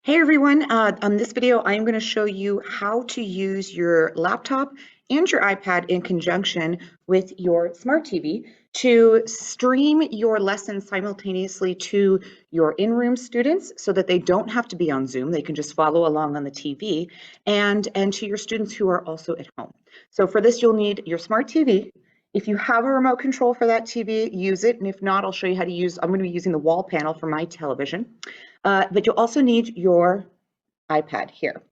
Hey everyone, on this video I'm going to show you how to use your laptop and your iPad in conjunction with your smart TV to stream your lessons simultaneously to your in-room students so that they don't have to be on Zoom, they can just follow along on the TV, and to your students who are also at home. So for this you'll need your smart TV. If you have a remote control for that TV, use it, and if not, I'll show you how to use, I'm going to be using the wall panel for my television. But you'll also need your iPad here.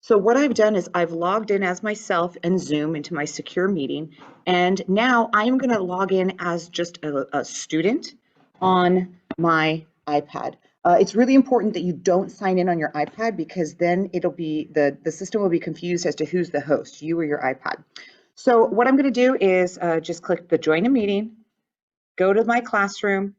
So what I've done is I've logged in as myself and Zoom into my secure meeting, and now I'm going to log in as just a student on my iPad. It's really important that you don't sign in on your iPad because then it'll be the system will be confused as to who's the host, you or your iPad. So what I'm going to do is just click the join a meeting, go to my classroom.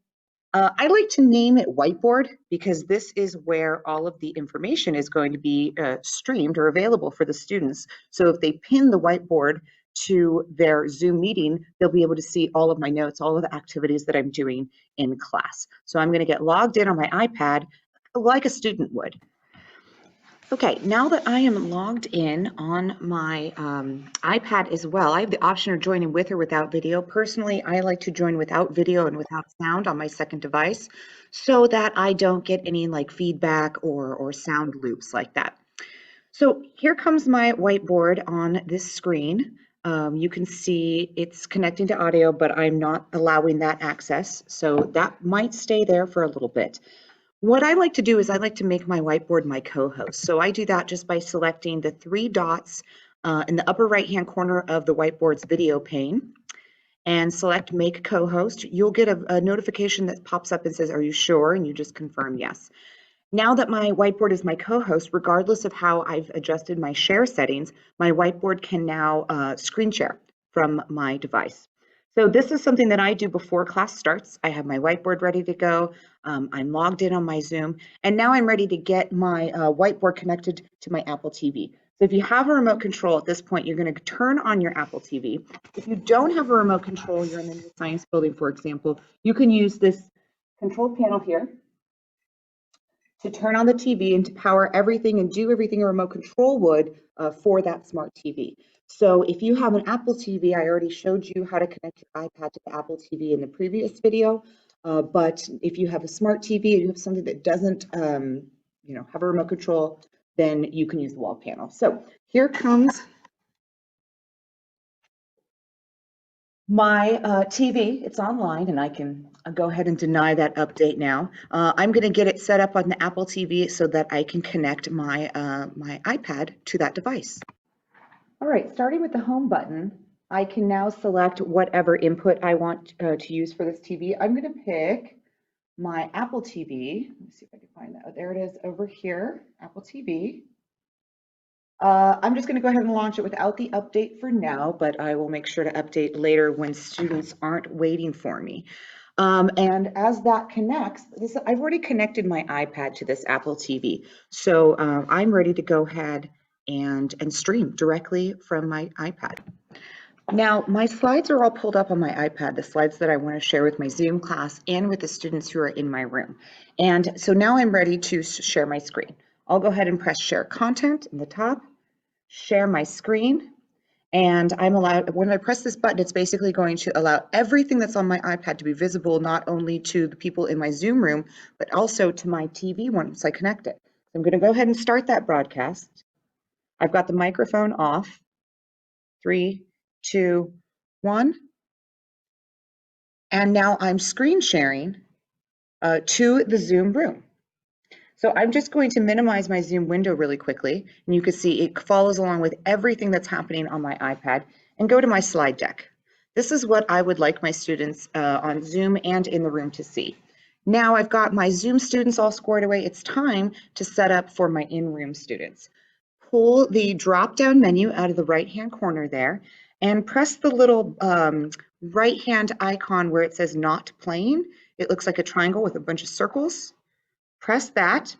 I like to name it whiteboard because this is where all of the information is going to be streamed or available for the students. So if they pin the whiteboard to their Zoom meeting, they'll be able to see all of my notes, all of the activities that I'm doing in class. So I'm going to get logged in on my iPad like a student would. Okay, now that I am logged in on my iPad as well, I have the option of joining with or without video. Personally, I like to join without video and without sound on my second device so that I don't get any like feedback or sound loops like that. So here comes my whiteboard on this screen. You can see it's connecting to audio, but I'm not allowing that access. So that might stay there for a little bit. What I like to do is I like to make my whiteboard my co-host. So I do that just by selecting the three dots in the upper right-hand corner of the whiteboard's video pane and select make co-host. You'll get a notification that pops up and says, are you sure? And you just confirm yes. Now that my whiteboard is my co-host, regardless of how I've adjusted my share settings, my whiteboard can now screen share from my device. So this is something that I do before class starts. I have my whiteboard ready to go. I'm logged in on my Zoom, and now I'm ready to get my whiteboard connected to my Apple TV. So if you have a remote control at this point, you're going to turn on your Apple TV. If you don't have a remote control, you're in the new science building, for example, you can use this control panel here to turn on the TV and to power everything and do everything a remote control would for that smart TV. So if you have an Apple TV, I already showed you how to connect your iPad to the Apple TV in the previous video. But if you have a smart TV and you have something that doesn't have a remote control, then you can use the wall panel. So here comes my TV. It's online, and I can go ahead and deny that update now. I'm going to get it set up on the Apple TV so that I can connect my my iPad to that device. All right, starting with the home button, I can now select whatever input I want to use for this TV. I'm going to pick my Apple TV. Let me see if I can find that. Oh, there it is over here, Apple TV. I'm just going to go ahead and launch it without the update for now, but I will make sure to update later when students aren't waiting for me. And as that connects, I've already connected my iPad to this Apple TV. So I'm ready to go ahead and stream directly from my iPad. Now, my slides are all pulled up on my iPad, the slides that I want to share with my Zoom class and with the students who are in my room. And so now I'm ready to share my screen. I'll go ahead and press share content in the top, share my screen, and I'm allowed, when I press this button, it's basically going to allow everything that's on my iPad to be visible, not only to the people in my Zoom room, but also to my TV once I connect it. So I'm going to go ahead and start that broadcast. I've got the microphone off. 3, 2, 1. And now I'm screen sharing to the Zoom room. So I'm just going to minimize my Zoom window really quickly, and you can see it follows along with everything that's happening on my iPad, and go to my slide deck. This is what I would like my students on Zoom and in the room to see. Now I've got my Zoom students all squared away. It's time to set up for my in-room students. Pull the drop-down menu out of the right-hand corner there, and press the little right-hand icon where it says not playing. It looks like a triangle with a bunch of circles. Press that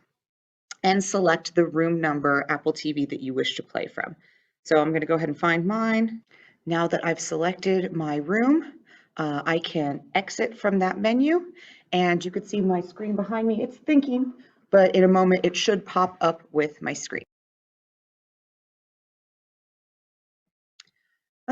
and select the room number Apple TV that you wish to play from. So I'm going to go ahead and find mine. Now that I've selected my room, I can exit from that menu, and you can see my screen behind me. It's thinking, but in a moment it should pop up with my screen.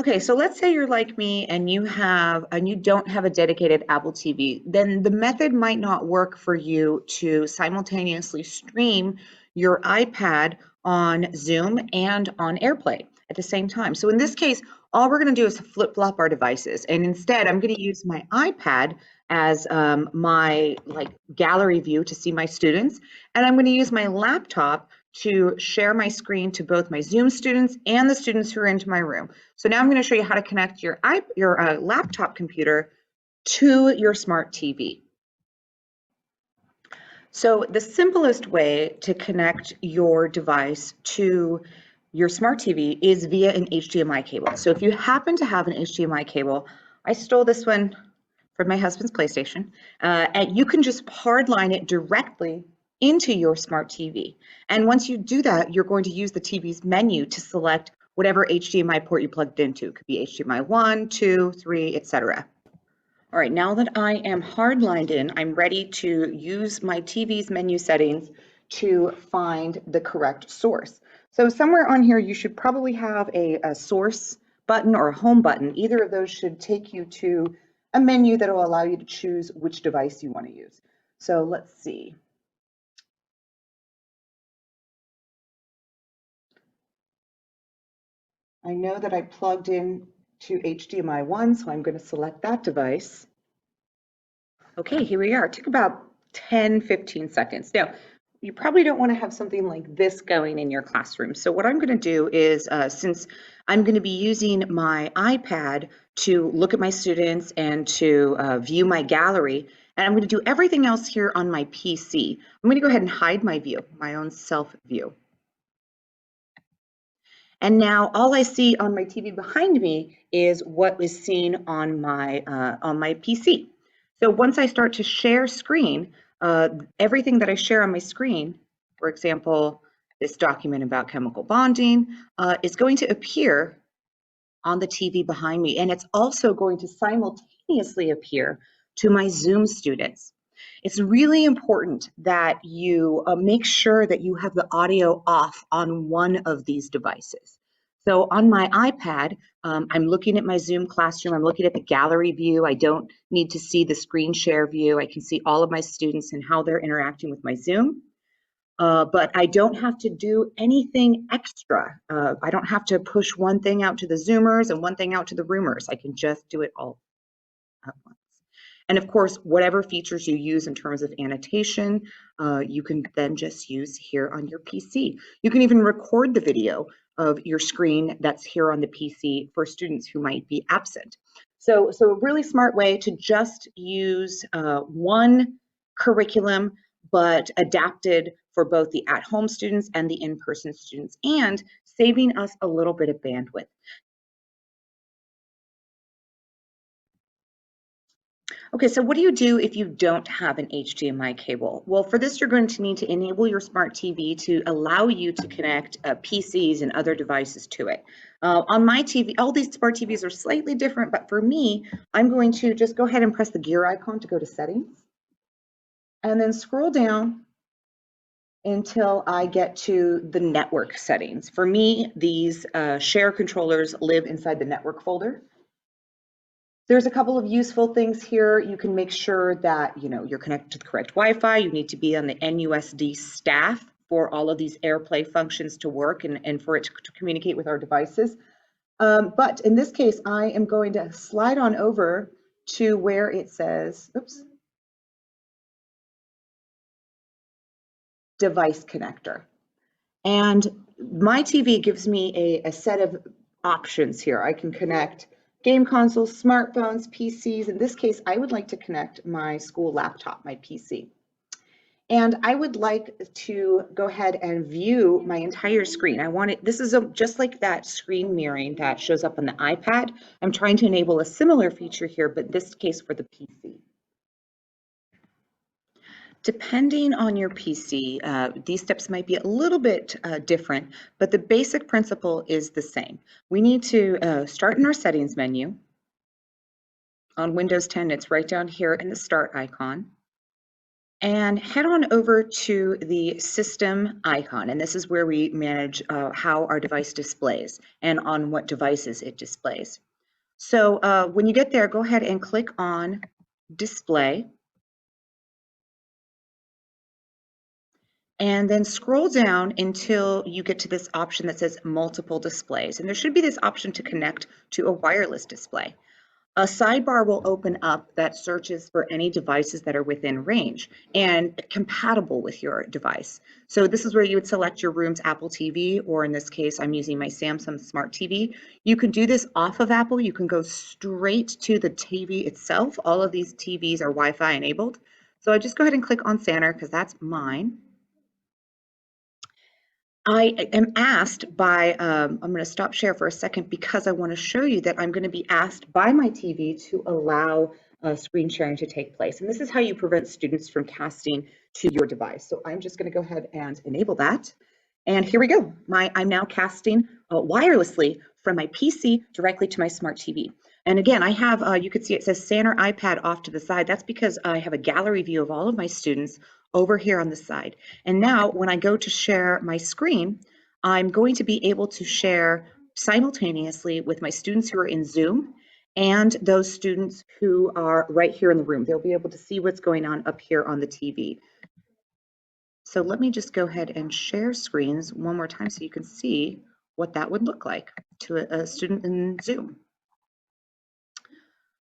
Okay, so let's say you're like me and you don't have a dedicated Apple TV, then the method might not work for you to simultaneously stream your iPad on Zoom and on AirPlay at the same time. So in this case, all we're going to do is flip-flop our devices, and instead I'm going to use my iPad as my gallery view to see my students, and I'm going to use my laptop to share my screen to both my Zoom students and the students who are into my room. So now I'm going to show you how to connect your laptop computer to your smart TV. So the simplest way to connect your device to your smart TV is via an HDMI cable. So if you happen to have an HDMI cable, I stole this one from my husband's PlayStation, and you can just hardline it directly into your smart TV. And once you do that, you're going to use the TV's menu to select whatever HDMI port you plugged into. It could be HDMI 1, 2, 3, etc. All right, now that I am hardlined in, I'm ready to use my TV's menu settings to find the correct source. So somewhere on here, you should probably have a source button or a home button. Either of those should take you to a menu that will allow you to choose which device you want to use. So let's see. I know that I plugged in to HDMI 1, so I'm going to select that device. Okay, here we are. It took about 10, 15 seconds. Now, you probably don't want to have something like this going in your classroom. So what I'm going to do is, since I'm going to be using my iPad to look at my students and to view my gallery, and I'm going to do everything else here on my PC, I'm going to go ahead and hide my view, my own self view. And now all I see on my TV behind me is what is seen on my PC. So once I start to share screen, everything that I share on my screen, for example, this document about chemical bonding, is going to appear on the TV behind me. And it's also going to simultaneously appear to my Zoom students. It's really important that you make sure that you have the audio off on one of these devices. So on my iPad, I'm looking at my Zoom classroom, I'm looking at the gallery view. I don't need to see the screen share view. I can see all of my students and how they're interacting with my Zoom. But I don't have to do anything extra. I don't have to push one thing out to the Zoomers and one thing out to the roomers. I can just do it all at once. And of course, whatever features you use in terms of annotation, you can then just use here on your PC. You can even record the video of your screen that's here on the PC for students who might be absent. So a really smart way to just use one curriculum, but adapted for both the at-home students and the in-person students, and saving us a little bit of bandwidth. Okay, so what do you do if you don't have an HDMI cable? Well, for this, you're going to need to enable your smart TV to allow you to connect PCs and other devices to it. On my TV, all these smart TVs are slightly different, but for me, I'm going to just go ahead and press the gear icon to go to settings, and then scroll down until I get to the network settings. For me, these share controllers live inside the network folder. There's a couple of useful things here. You can make sure that you're connected to the correct Wi-Fi. You need to be on the NUSD staff for all of these AirPlay functions to work and for it to communicate with our devices. But in this case, I am going to slide on over to where it says, oops, device connector. And my TV gives me a set of options here. I can connect game consoles, smartphones, PCs. In this case, I would like to connect my school laptop, my PC. And I would like to go ahead and view my entire screen. I want it, this is just like that screen mirroring that shows up on the iPad. I'm trying to enable a similar feature here, but in this case for the PC. Depending on your PC, these steps might be a little bit different, but the basic principle is the same. We need to start in our settings menu. on Windows 10, it's right down here in the start icon. And head on over to the system icon, and this is where we manage how our device displays and on what devices it displays. So when you get there, go ahead and click on display, and then scroll down until you get to this option that says multiple displays. And there should be this option to connect to a wireless display. A sidebar will open up that searches for any devices that are within range and compatible with your device. So this is where you would select your room's Apple TV, or in this case, I'm using my Samsung Smart TV. You can do this off of Apple. You can go straight to the TV itself. All of these TVs are Wi-Fi enabled. So I just go ahead and click on Center because that's mine. I am asked by, I'm going to stop share for a second because I want to show you that I'm going to be asked by my TV to allow screen sharing to take place. And this is how you prevent students from casting to your device. So I'm just going to go ahead and enable that. And here we go. I'm now casting wirelessly from my PC directly to my smart TV. And again, I have, you can see it says Center iPad off to the side. That's because I have a gallery view of all of my students over here on the side. And now when I go to share my screen, I'm going to be able to share simultaneously with my students who are in Zoom and those students who are right here in the room. They'll be able to see what's going on up here on the TV. So let me just go ahead and share screens one more time so you can see what that would look like to a student in Zoom.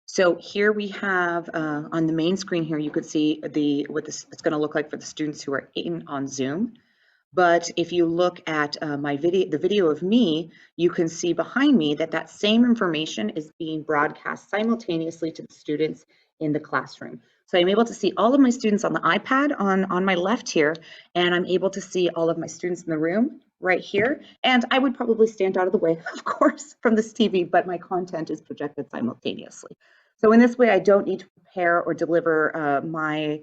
So here we have on the main screen here, you could see what it's going to look like for the students who are in on Zoom. But if you look at the video of me, you can see behind me that that same information is being broadcast simultaneously to the students in the classroom. So I'm able to see all of my students on the iPad on my left here, and I'm able to see all of my students in the room right here. And I would probably stand out of the way, of course, from this TV, but my content is projected simultaneously. So in this way, I don't need to prepare or deliver my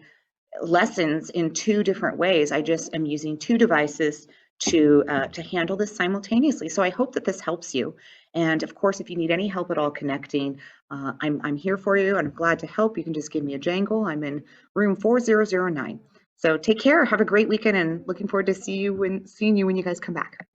lessons in two different ways. I just am using two devices to handle this simultaneously. So I hope that this helps you. And of course, if you need any help at all connecting, I'm here for you, and I'm glad to help. You can just give me a jangle. I'm in room 4009. So take care, have a great weekend, and looking forward to seeing you when you guys come back.